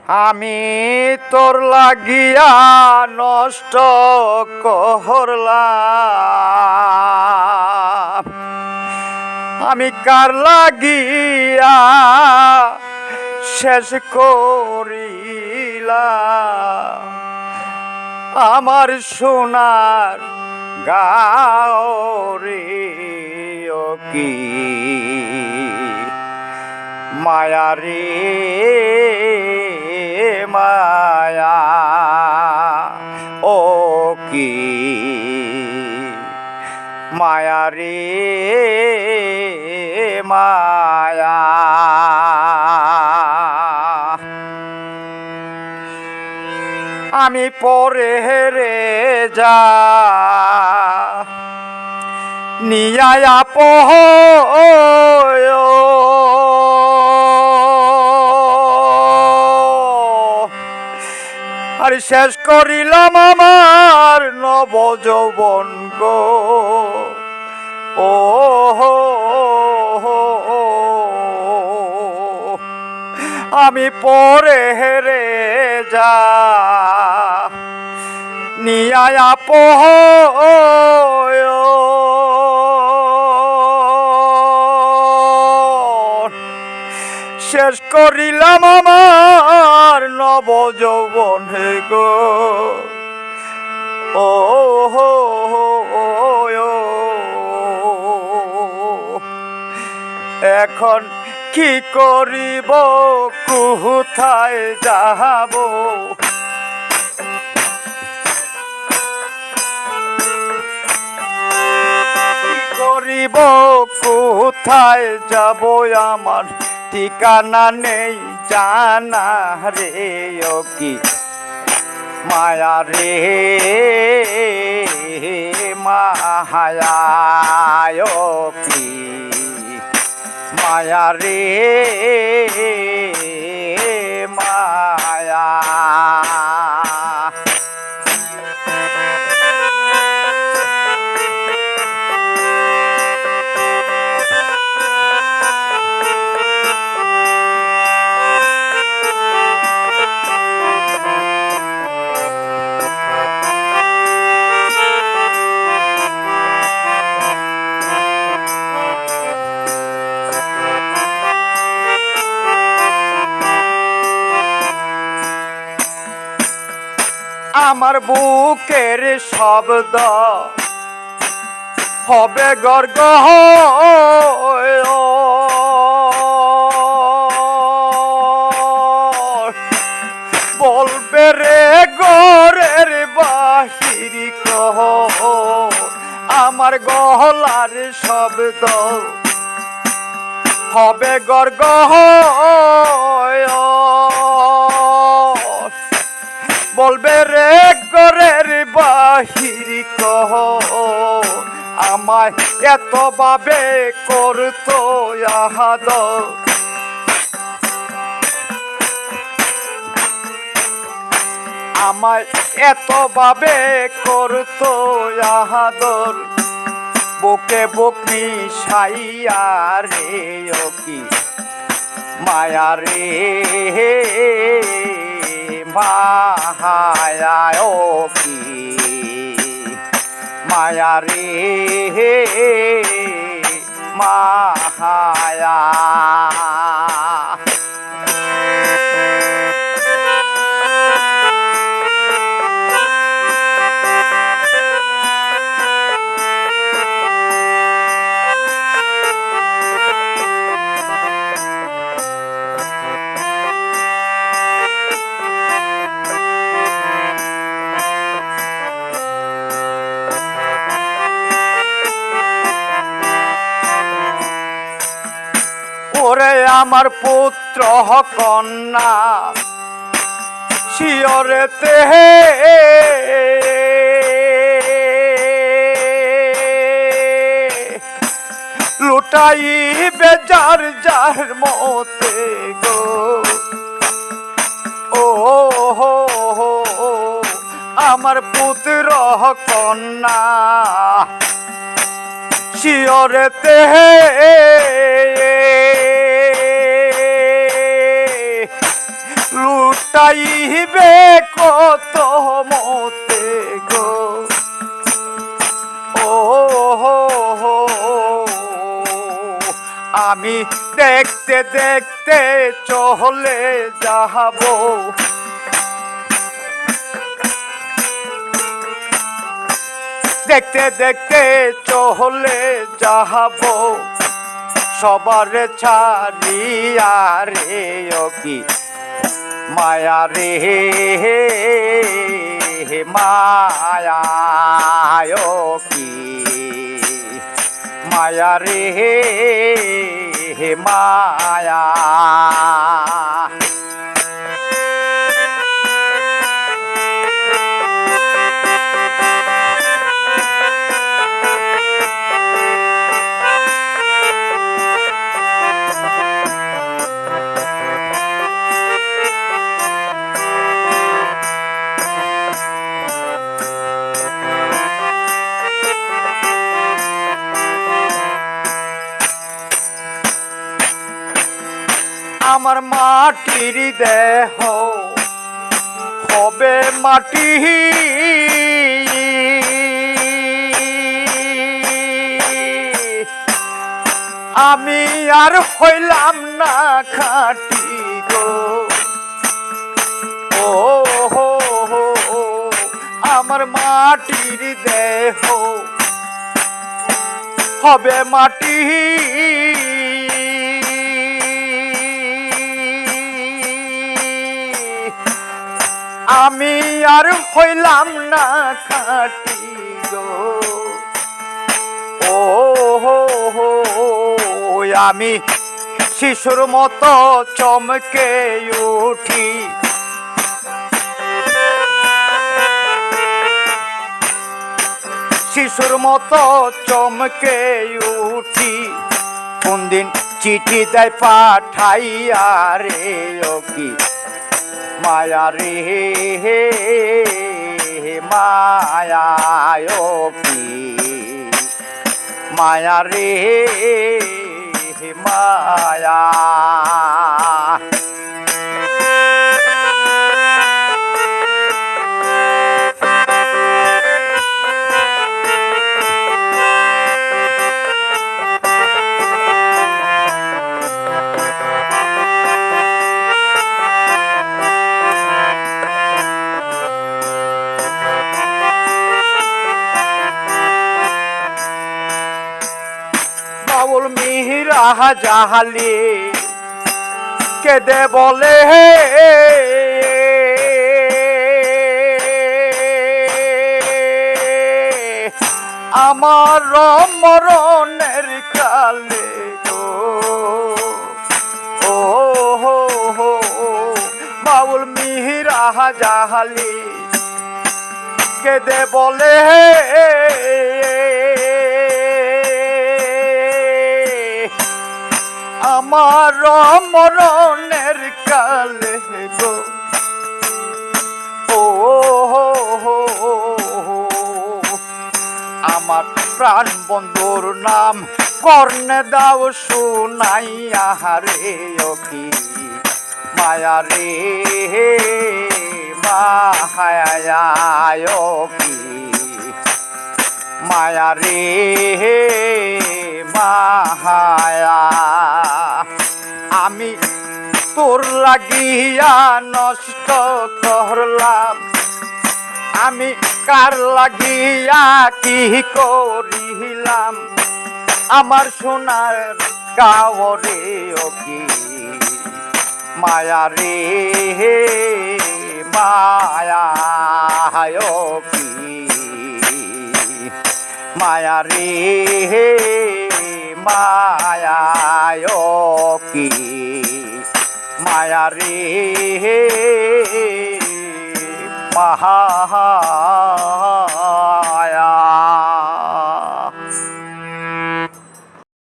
আমি তোর লাগিয়া নষ্ট করলাম, আমি কার লাগিয়া শেষ করিলাম আমার সোনার গাওরে ও কি মায়া রে মায়া, ও কি মায়া রে মায়া। আমি পরে রে যা নিয়া পহ আর শেষ করিলাম আমার নব যৌবন গো, ও আমি পরে হেরে যা নিয়া পহ শেষ করিলাম আমার নব যৌবন গো, ও এখন কি করিব কোথায় যাব, কি করিব কোথায় যাব আমার ঠিকানা নেই জানা রে ও কি মায়া রে মায়া, ও কি মায়া রে মায়া। আমার বুকের শব্দ হবে গর্গ, বলবে রে গরের বাহির কহ, আমার গলার শব্দ হবে গর্গ, বলবে রে গরের বাহির কহ, আমায় এত ভাবে করতো আহাদ, আমায় এত ভাবে করতো আহাদর, বুকে বুক মিশাইয়া রে ও কি মায়া রে মায়া, ও কি মায়া রে মায়া। ওরে আমার পুত্র কন্যা শিয়রেতে লুটাইবে যার যার মতে গো, ও আমার পুত্র কন্যা শিয়রেতে লুটাইবে কত মতে গো ও হো হো আমি দেখতে দেখতে চলে যাব দেখতে দেখতে চলে যাব সবার ছাড়িয়া রে ও কি মায়া রে মায়া ও কি মায়া রে মায়া আমার মাটির দেহ হবে মাটি আমি আর হইলাম না খাঁটি গো ও হো হো আমার মাটির দেহ হবে মাটি আমি আর হইলাম না খাঁটি গো ও হো হো আমি শিশুর মতো চমকে উঠি শিশুর মতো চমকে উঠি কোনদিন চিঠি দেয় পাঠাইয়া রে ও কি মায়া রে মায়া ও কি মায়া রে মায়া বাউল মিহিরা জাহালি কেঁদে বলে আমার মরণের কালে গো ও হো হো বাউল মিহিরা জাহালি কেঁদে বলে আমার মরণের কালে গো ও হো হো আমার প্রাণ বন্ধুর নাম কর্ণে দাও শুনাইয়া রে ও কি মায়া রে মায়া ও কি মায়া রে মায়া আমি তোর লাগিয়া নষ্ট করলাম আমি কার লাগিয়া কি করিলাম আমার সোনার গাঁও রে ও কি মায়া রে মায়া ও কি মায়া রে মায়া ও কি মায়া রে মায়া